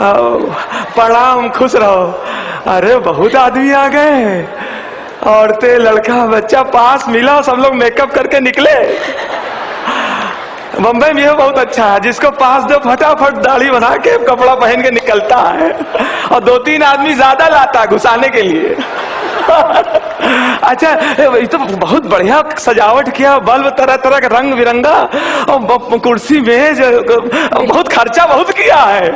प्रणाम, खुश रहो। अरे बहुत आदमी आ गए, औरतें, लड़का, बच्चा, पास मिला, सब लोग मेकअप करके निकले। बम्बई में ये बहुत अच्छा है, जिसको पास दो फटाफट दाढ़ी बना के कपड़ा पहन के निकलता है, और 2-3 आदमी ज्यादा लाता है घुसाने के लिए। अच्छा, ये तो बहुत बढ़िया सजावट किया, बल्ब तरह तरह का रंग बिरंगा, और कुर्सी मेज, बहुत खर्चा बहुत किया है।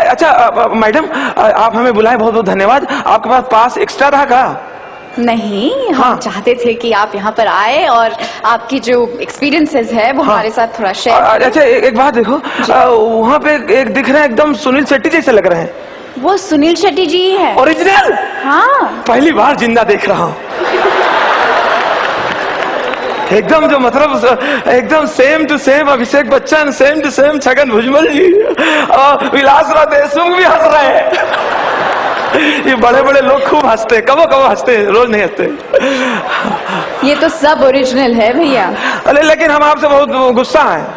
अच्छा मैडम, आप हमें बुलाए, बहुत बहुत धन्यवाद। आपके पास एक्स्ट्रा रहा का? नहीं, हम हाँ। चाहते थे कि आप यहाँ पर आए और आपकी जो एक्सपीरियंसेस है वो हमारे साथ थोड़ा शेयर करें। अच्छा एक बात देखो, वहाँ पे एक दिख रहे हैं, एकदम सुनील शेट्टी जैसे लग रहे हैं। वो सुनील शेट्टी जी ही है। ओरिजिनल? हाँ, पहली बार जिंदा देख रहा हूँ। एकदम जो मतलब एकदम same to same Abhishek Bachchan, same to same Chhagan Bhujbal ji, और विलासराव देशमुख भी हंस रहे हैं। ये बड़े बड़े लोग खूब हंसते हैं, कबो कबो हंसते हैं, रोज नहीं हंसते। ये तो सब ओरिजिनल है भैया। अरे लेकिन हम आपसे बहुत गुस्सा हैं।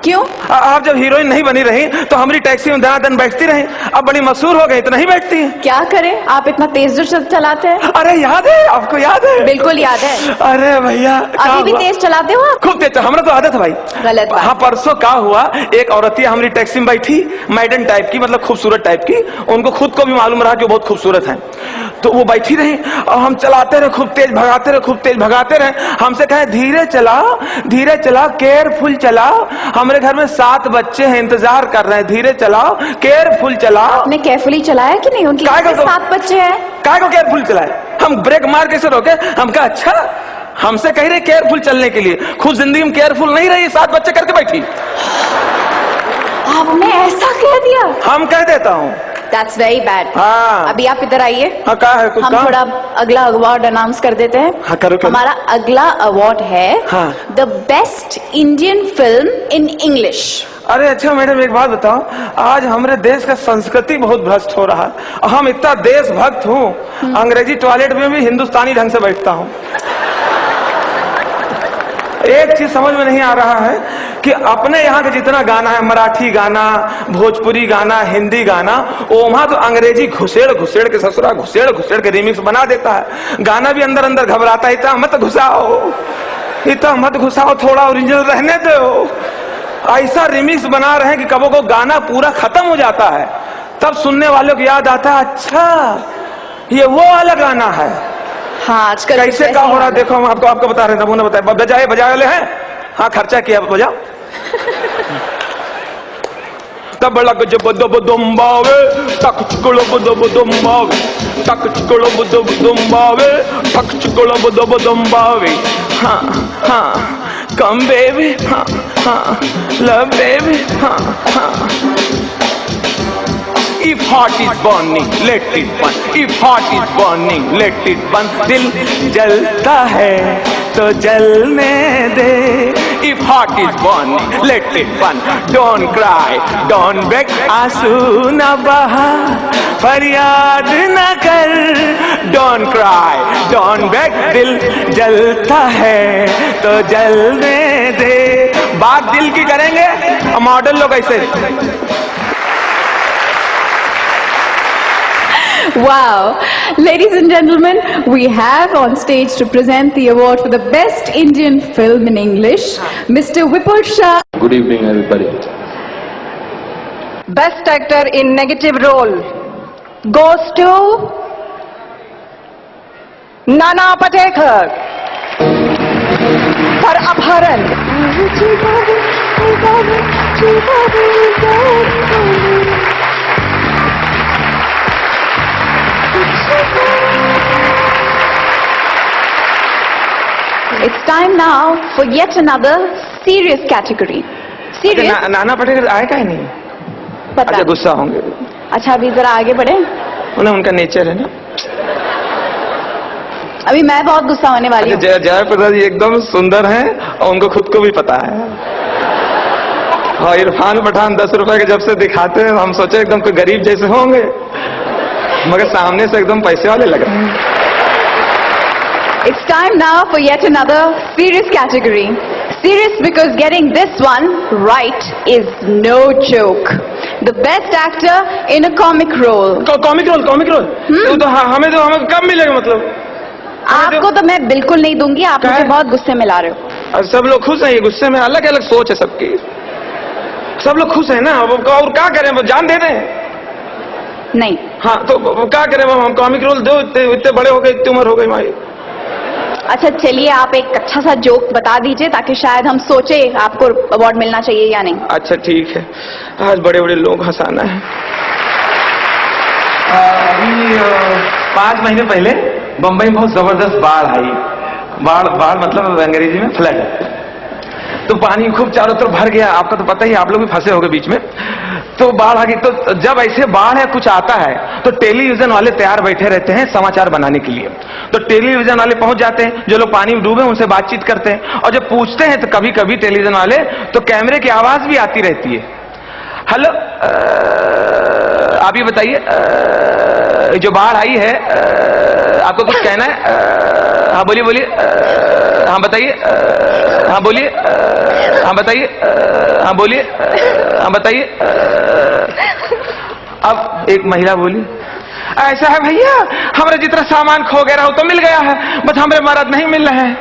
क्यों? आप जब हीरोइन नहीं बनी रही तो हमारी टैक्सी में दनादन बैठती रही, अब बड़ी मशहूर हो गई तो नहीं बैठती हैं। क्या करें, आप इतना तेज जो चलाते हैं। अरे याद है आपको? याद है? बिल्कुल याद है। अरे भैया, अभी भी तेज चलाते हो आप? खूब तेज, हमरा तो आदत है भाई। गलत बात। हाँ, परसों क्या हुआ, एक औरतिया हमारी टैक्सी में बैठी, मैडन टाइप की, मतलब खूबसूरत टाइप की, उनको खुद को भी मालूम रहा कि वो बहुत खूबसूरत है, तो वो बैठी रही और हम चलाते रहे, खूब तेज भगाते रहे, खूब तेज भगाते रहे। हमसे कहे धीरे चला, केयरफुल चला, हमारे घर में 7 बच्चे हैं, इंतजार कर रहे हैं, धीरे चलाओ, केयरफुल चला। आपने केयरफुली चलाया कि नहीं? उनके 7 बच्चे हैं। काय को केयरफुल चलाए? हम ब्रेक मार कैसे रोके? हम कहा अच्छा, हमसे कह रहे केयरफुल चलने के लिए, खुद जिंदगी में केयरफुल नहीं रही, 7 बच्चे करके बैठी। आपने ऐसा कह दिया? हम कह देता हूँ। That's very bad. हाँ। अभी आप इधर आइए। हाँ, क्या है? कुछ हम काम? थोड़ा अगला अवार्ड अनाउंस कर देते हैं। हाँ, करो। हमारा अगला अवार्ड है हाँ। The best Indian film in English. अरे अच्छा मैडम, एक बात बताओ, आज हमारे देश का संस्कृति बहुत भ्रष्ट हो रहा है। हम इतना देशभक्त हूँ, अंग्रेजी टॉयलेट में भी हिंदुस्तानी ढंग से बैठता हूँ। एक चीज समझ में नहीं आ रहा है कि अपने यहाँ के जितना गाना है, मराठी गाना, भोजपुरी गाना, हिंदी गाना, वहां तो अंग्रेजी घुसेड़ घुसेड़ के, ससुरा घुसेड़ के रिमिक्स बना देता है। गाना भी अंदर अंदर घबराता है, इतना मत घुसाओ, थोड़ा ओरिजिनल रहने दो। ऐसा रिमिक्स बना रहे हैं कि कबो को गाना पूरा खत्म हो जाता है, तब सुनने वालों को याद आता है, अच्छा ये वो वाला गाना है। हाँ, आजकल कैसे क्या हो रहा है देखो, हम आपको बता रहे हैं, नमूना बताए। बजाए वाले हैं? हाँ, खर्चा किया, बजाओ। तब लग जब दुम्बावे तक चिकड़ो दुम्बावे, तक चिकड़ो दुम्बावे, तक चिकड़ो दुम्बावे। हाँ हाँ, कम बेबी, हाँ हाँ, लव बेबी, हाँ हाँ। If heart is burning, let it burn. If heart is burning, let it burn. दिल जलता है तो जलने दे। If heart is burning, let it burn. Don't cry, don't beg, आंसू न बहा, फरियाद न कर। Don't cry, don't beg, दिल जलता है तो जलने दे। बात दिल की करेंगे, मॉडल लोग ऐसे। Wow. Ladies and gentlemen, we have on stage to present the award for the best Indian film in English, Mr. Vipul Shah. Good evening, everybody. Best actor in negative role goes to Nana Patekar for Abharan. It's time now for yet another serious category. Serious? नाना पटेकर आए का ही नहीं? पता अच्छा, गुस्सा होंगे। अच्छा, अभी जरा आगे बढ़े। उन्हें उनका नेचर है ना। अभी मैं बहुत गुस्सा होने वाली हूँ। जय प्रदा जी एकदम सुंदर हैं और उनको खुद को भी पता है। और इरफान पठान 10 रुपए के जब से दिखाते हैं, हम सोचे एकदम कोई गरीब जैसे होंगे, मगर सामने से एकदम पैसे वाले लग रहे हैं। It's time now for yet another serious category. Serious because getting this one right is no joke. the best actor in a comic role. Comic role तो हमें कब मिलेगा मतलब? आपको तो मैं बिल्कुल नहीं दूंगी, आप क्या मुझे है? बहुत गुस्से में ला रहे हो। और सब लोग खुश हैं, ये गुस्से में अलग अलग सोच है सबकी, सब लोग खुश हैं ना। अब और क्या करें, वो जान दे दें? नहीं, हाँ तो क्या करें, हम कॉमिक रोल दो, इतने बड़े हो गए, इतनी उम्र हो गई हमारी। अच्छा चलिए आप एक अच्छा सा जोक बता दीजिए ताकि शायद हम सोचे आपको अवार्ड मिलना चाहिए या नहीं। अच्छा ठीक है, आज बड़े बड़े लोग हंसाना है। अभी 5 महीने पहले बंबई में बहुत जबरदस्त बाढ़ आई। बाढ़ मतलब अंग्रेजी में फ्लड। तो पानी खूब चारों तरफ भर गया, आपका तो पता ही, आप लोग भी फंसे होंगे बीच में। तो बाढ़ आ गई। तो जब ऐसे बाढ़ है कुछ आता है तो टेलीविजन वाले तैयार बैठे रहते हैं समाचार बनाने के लिए। तो टेलीविजन वाले पहुंच जाते हैं, जो लोग पानी में डूबे उनसे बातचीत करते हैं, और जब पूछते हैं तो कभी कभी टेलीविजन वाले तो कैमरे की आवाज भी आती रहती है। हेलो, आप ये बताइए, जो बाढ़ आई है आपको कुछ कहना है? हाँ बोलिए बोलिए, हाँ बताइए, हाँ बोलिए, हाँ बताइए, हाँ बोलिए, हाँ बताइए। अब एक महिला बोली, ऐसा है भैया, हमारे जितना सामान खो गया तो मिल गया है, बस हमारे मर्द नहीं मिल रहे हैं।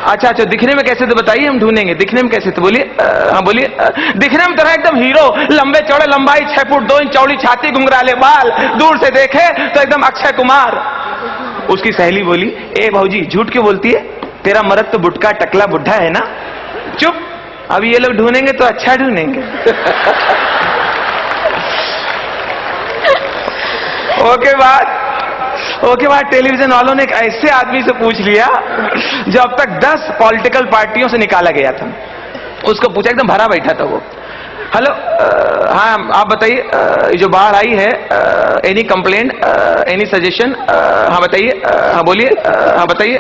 अच्छा, दिखने में कैसे तो बताइए, हम ढूंढेंगे। दिखने में कैसे? तो बोलिए, हाँ बोलिए। दिखने में तो है एकदम हीरो, लंबे चौड़े, लंबाई 6 फुट 2 इंच चौड़ी छाती, घुंघराले बाल, दूर से देखे तो एकदम अक्षय कुमार। उसकी सहेली बोली, ए भाऊजी झूठ क्यों बोलती है, तेरा मर्द तो बुटका टकला बुढ़ा है ना। चुप, अभी ये लोग ढूंढेंगे तो अच्छा ढूंढेंगे। ओके बाद टेलीविजन वालों ने एक ऐसे आदमी से पूछ लिया जो अब तक 10 पॉलिटिकल पार्टियों से निकाला गया था। उसको पूछा, एकदम भरा बैठा था वो। हेलो, हाँ आप बताइए, ये जो बाढ़ आई है, एनी कंप्लेंट, एनी सजेशन? हाँ बताइए, हाँ बोलिए, हाँ बताइए।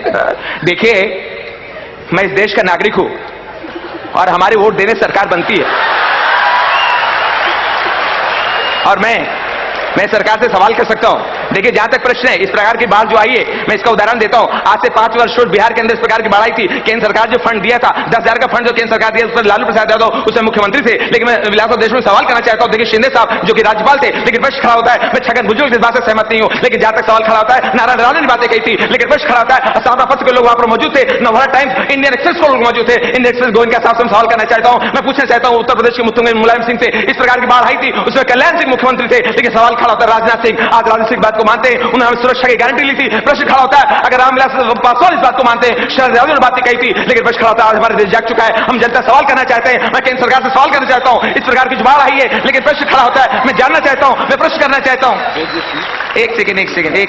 देखिए, मैं इस देश का नागरिक हूं और हमारी वोट देने सरकार बनती है, और मैं सरकार से सवाल कर सकता हूं। देखिए, जहां तक प्रश्न है, इस प्रकार की बाढ़ जो आई है, मैं इसका उदाहरण देता हूं। आज से 5 वर्ष पूर्व बिहार के अंदर इस प्रकार की बाढ़ आई थी। केंद्र सरकार जो फंड दिया था, 10,000 का फंड जो केंद्र सरकार दिया, उस पर लालू प्रसाद यादव उसमें मुख्यमंत्री थे। लेकिन मैं विलासराव देशमुख में सवाल करना चाहता हूं। देखिए, शिंदे साहब जो कि राज्यपाल थे, लेकिन प्रश्न खड़ा होता है, मैं छगन भुजबल की इस बात से सहमत नहीं हूं, लेकिन जहां तक सवाल खड़ा होता है, नारायण राणे ने बातें कही थी, लेकिन प्रश्न खड़ा होता है, सादा पत्र के लोग वहां पर मौजूद थे, नवभारत टाइम्स, इंडियन एक्सप्रेस को लोग मौजूद थे। इंडियन एक्सप्रेस गोविंद साहब से सवाल करना चाहता हूं। मैं पूछना चाहता हूं, उत्तर प्रदेश के मुख्यमंत्री मुलायम सिंह से इस प्रकार की बाढ़ आई थी, उसमें कल्याण सिंह मुख्यमंत्री थे, लेकिन सवाल खड़ा होता है राजनाथ सिंह। आज राजनाथ सिंह बात को मानते हैं, उन्होंने हमें सुरक्षा की गारंटी ली थी। प्रश्न खड़ा होता है, अगर रामविलास पासवान इस बात को मानते हैं, शरद यादव ने बातें कही थी, लेकिन प्रश्न खड़ा होता है, आज हमारा देश जाग चुका है, हम जनता सवाल करना चाहते हैं। मैं केंद्र सरकार से सवाल करना चाहता हूं, इस प्रकार की बाढ़ आई है, लेकिन प्रश्न खड़ा होता है, मैं जानना चाहता हूं, मैं प्रश्न करना चाहता हूं। एक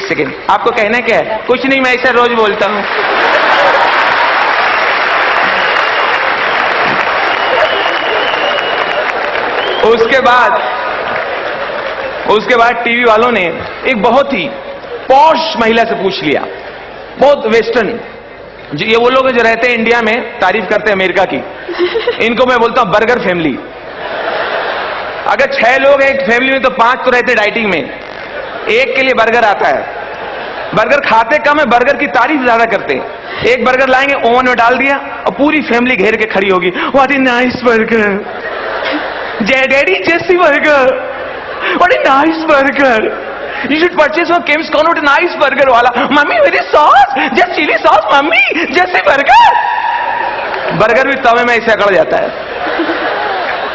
सेकेंड, आपको कहना क्या है? कुछ नहीं, मैं ऐसा रोज बोलता हूं। उसके बाद टीवी वालों ने एक बहुत ही पॉश महिला से पूछ लिया, बहुत वेस्टर्न, ये वो लोग जो रहते हैं इंडिया में, तारीफ करते हैं अमेरिका की, इनको मैं बोलता हूं बर्गर फैमिली। अगर 6 लोग हैं एक फैमिली में तो 5 तो रहते डाइटिंग में, एक के लिए बर्गर आता है। बर्गर खाते कम है, बर्गर की तारीफ ज्यादा करते हैं। एक बर्गर लाएंगे, ओवन में डाल दिया और पूरी फैमिली घेर के खड़ी होगी, what a nice burger, daddy जैसी burger, what a nice burger, you should purchase from Kim's Corner, what a nice burger वाला, मम्मी मेरी sauce, just chilli sauce, mummy जैसे बर्गर। बर्गर भी तवे में ऐसे अकड़ जाता है।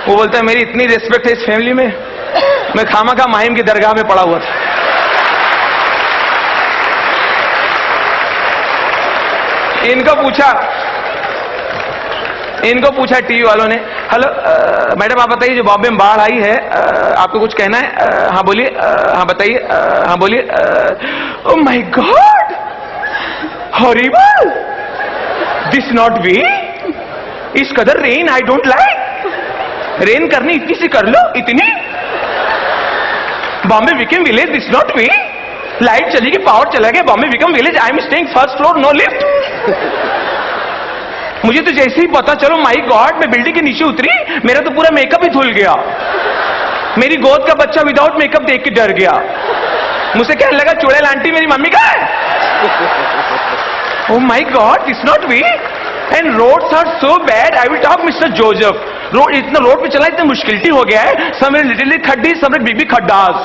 वो बोलता है, मेरी इतनी रिस्पेक्ट है इस फैमिली में, मैं खामा माहिम की दरगाह में पड़ा हुआ था। इनको पूछा टीवी वालों ने, हेलो मैडम आप बताइए, जो बॉम्बे में बाढ़ आई है, आपको कुछ कहना है? हाँ बोलिए, हाँ बताइए, हाँ बोलिए। Oh my God, horrible, this not way, इस कदर rain I don't like, rain करनी इतनी सी कर लो, इतनी। Bombay become village, this not way, light चली गई, पावर चला गया, Bombay become village, I am staying first floor, no lift. मुझे तो जैसे ही पता चलो, माई गॉड, मैं बिल्डिंग के नीचे उतरी, मेरा तो पूरा मेकअप ही धुल गया, मेरी गोद का बच्चा विदाउट मेकअप देख के डर गया, मुझसे कहने लगा, चुड़ैल आंटी मेरी मम्मी कहाँ है? Oh my God, it's not way, and roads are so bad, I will talk mister Joseph, road इतना रोड पे चलना इतना मुश्किल हो गया है, समरे लिटिल खड्डी समरे बिग बिग खड्डास।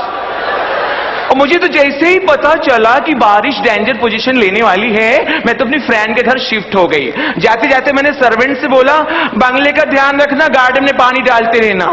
और मुझे तो जैसे ही पता चला कि बारिश डेंजर पोजीशन लेने वाली है, मैं तो अपनी फ्रेंड के घर शिफ्ट हो गई। जाते जाते मैंने सर्वेंट से बोला, बंगले का ध्यान रखना, गार्डन में पानी डालते रहना।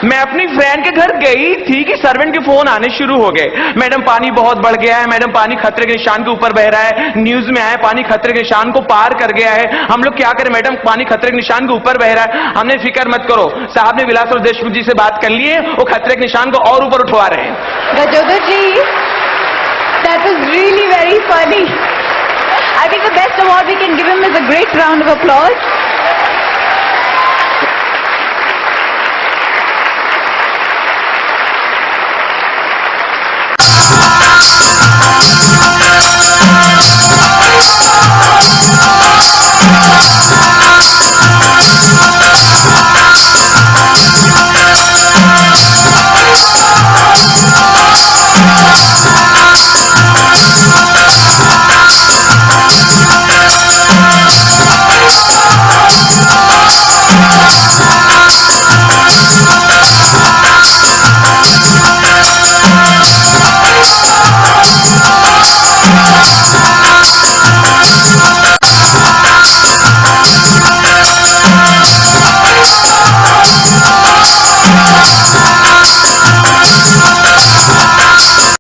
मैं अपनी फ्रेंड के घर गई थी कि सर्वेंट के फोन आने शुरू हो गए। मैडम पानी बहुत बढ़ गया है, मैडम पानी खतरे के निशान के ऊपर बह रहा है, न्यूज में आया पानी खतरे के निशान को पार कर गया है, हम लोग क्या करें मैडम, पानी खतरे के निशान के ऊपर बह रहा है। हमने फिक्र मत करो, साहब ने विलास और देशमुख जी से बात कर लिए, वो खतरे के निशान को और ऊपर उठवा रहे हैं। Gajodhar ji, that was really very funny. I think the best award we can give him is a great round of applause.